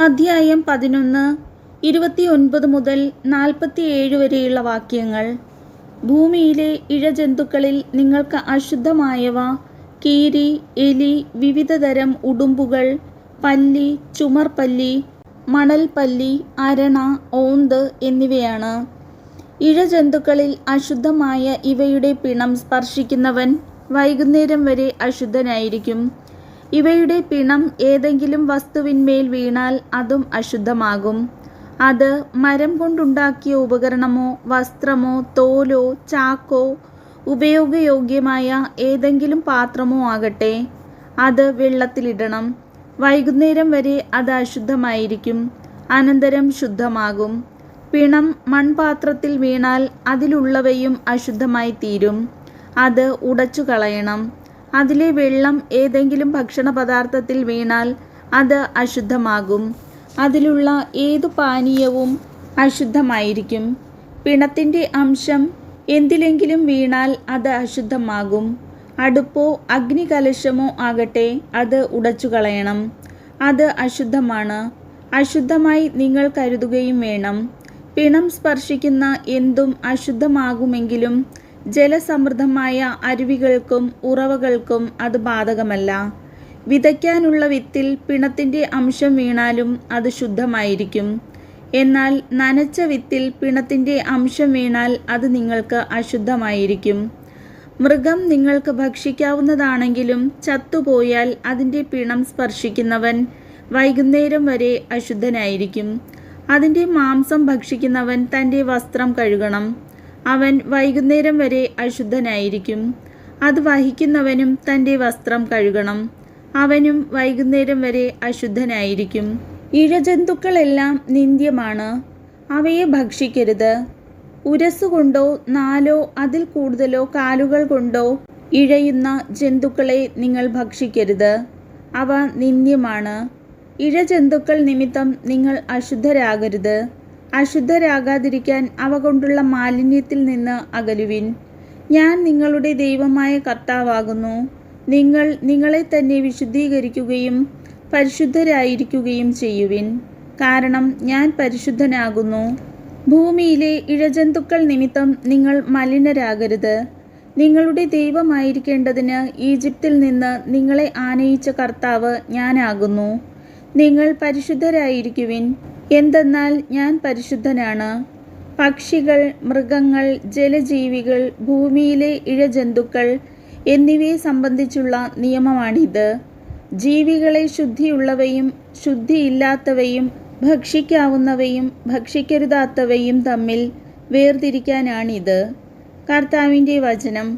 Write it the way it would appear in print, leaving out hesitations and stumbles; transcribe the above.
അധ്യായം 11 29 മുതൽ 47 വരെയുള്ള വാക്യങ്ങൾ. ഭൂമിയിലെ ഇഴജന്തുക്കളിൽ നിങ്ങൾക്ക് അശുദ്ധമായവ കീരി, എലി, വിവിധതരം ഉടുമ്പുകൾ, പല്ലി, ചുമർപല്ലി, മണൽപ്പല്ലി, അരണ, ഓന്ത് എന്നിവയാണ്. ഇഴജന്തുക്കളിൽ അശുദ്ധമായ ഇവയുടെ പിണം സ്പർശിക്കുന്നവൻ വൈകുന്നേരം വരെ അശുദ്ധനായിരിക്കും. ഇവയുടെ പിണം ഏതെങ്കിലും വസ്തുവിന്മേൽ വീണാൽ അതും അശുദ്ധമാകും. അത് മരം കൊണ്ടുണ്ടാക്കിയ ഉപകരണമോ വസ്ത്രമോ തോലോ ചാക്കോ ഉപയോഗയോഗ്യമായ ഏതെങ്കിലും പാത്രമോ ആകട്ടെ, അത് വെള്ളത്തിലിടണം. വൈകുന്നേരം വരെ അത് അശുദ്ധമായിരിക്കും, അനന്തരം ശുദ്ധമാകും. പിണം മൺപാത്രത്തിൽ വീണാൽ അതിലുള്ളവയും അശുദ്ധമായി തീരും. അത് ഉടച്ചു കളയണം. അതിലെ വെള്ളം ഏതെങ്കിലും ഭക്ഷണപദാർത്ഥത്തിൽ വീണാൽ അത് അശുദ്ധമാകും. അതിലുള്ള ഏതു പാനീയവും അശുദ്ധമായിരിക്കും. പിണത്തിൻ്റെ അംശം എന്തിലെങ്കിലും വീണാൽ അത് അശുദ്ധമാകും. അടുപ്പോ അഗ്നികലശമോ ആകട്ടെ, അത് ഉടച്ചു കളയണം. അത് അശുദ്ധമാണ്, അശുദ്ധമായി നിങ്ങൾ കരുതുകയും വേണം. പിണം സ്പർശിക്കുന്ന എന്തും അശുദ്ധമാകുമെങ്കിലും ജലസമൃദ്ധമായ അരുവികൾക്കും ഉറവകൾക്കും അത് ബാധകമല്ല. വിതയ്ക്കാനുള്ള വിത്തിൽ പിണത്തിൻ്റെ അംശം വീണാലും അത് ശുദ്ധമായിരിക്കും. എന്നാൽ നനച്ച വിത്തിൽ പിണത്തിൻ്റെ അംശം വീണാൽ അത് നിങ്ങൾക്ക് അശുദ്ധമായിരിക്കും. മൃഗം നിങ്ങൾക്ക് ഭക്ഷിക്കാവുന്നതാണെങ്കിലും ചത്തുപോയാൽ അതിൻ്റെ പിണം സ്പർശിക്കുന്നവൻ വൈകുന്നേരം വരെ അശുദ്ധനായിരിക്കും. അതിൻ്റെ മാംസം ഭക്ഷിക്കുന്നവൻ തൻ്റെ വസ്ത്രം കഴുകണം. അവൻ വൈകുന്നേരം വരെ അശുദ്ധനായിരിക്കും. അത് വഹിക്കുന്നവനും തൻ്റെ വസ്ത്രം കഴുകണം. അവനും വൈകുന്നേരം വരെ അശുദ്ധനായിരിക്കും. ഇഴജന്തുക്കളെല്ലാം നിന്ദ്യമാണ്, അവയെ ഭക്ഷിക്കരുത്. ഉരസുകൊണ്ടോ 4 അതിൽ കൂടുതലോ കാലുകൾ കൊണ്ടോ ഇഴയുന്ന ജന്തുക്കളെ നിങ്ങൾ ഭക്ഷിക്കരുത്, അവ നിന്ദ്യമാണ്. ഇഴജന്തുക്കൾ നിമിത്തം നിങ്ങൾ അശുദ്ധരാകരുത്. അശുദ്ധരാകാതിരിക്കാൻ അവ കൊണ്ടുള്ള മാലിന്യത്തിൽ നിന്ന് അകലുവിൻ. ഞാൻ നിങ്ങളുടെ ദൈവമായ കർത്താവാകുന്നു. നിങ്ങൾ നിങ്ങളെ തന്നെ വിശുദ്ധീകരിക്കുകയും പരിശുദ്ധരായിരിക്കുകയും ചെയ്യുവിൻ, കാരണം ഞാൻ പരിശുദ്ധനാകുന്നു. ഭൂമിയിലെ ഇഴജന്തുക്കൾ നിമിത്തം നിങ്ങൾ മലിനരാകരുത്. നിങ്ങളുടെ ദൈവമായിരിക്കേണ്ടതിന് ഈജിപ്തിൽ നിന്ന് നിങ്ങളെ ആനയിച്ച കർത്താവ് ഞാനാകുന്നു. നിങ്ങൾ പരിശുദ്ധരായിരിക്കുവിൻ, എന്തെന്നാൽ ഞാൻ പരിശുദ്ധനാണ്. പക്ഷികൾ, മൃഗങ്ങൾ, ജലജീവികൾ, ഭൂമിയിലെ ഇഴജന്തുക്കൾ എന്നിവയെ സംബന്ധിച്ചുള്ള നിയമമാണിത്. ജീവികളെ ശുദ്ധിയുള്ളവയും ശുദ്ധിയില്ലാത്തവയും ഭക്ഷിക്കാവുന്നവയും ഭക്ഷിക്കരുതാത്തവയും തമ്മിൽ വേർതിരിക്കാനാണിത്. കർത്താവിൻ്റെ വചനം.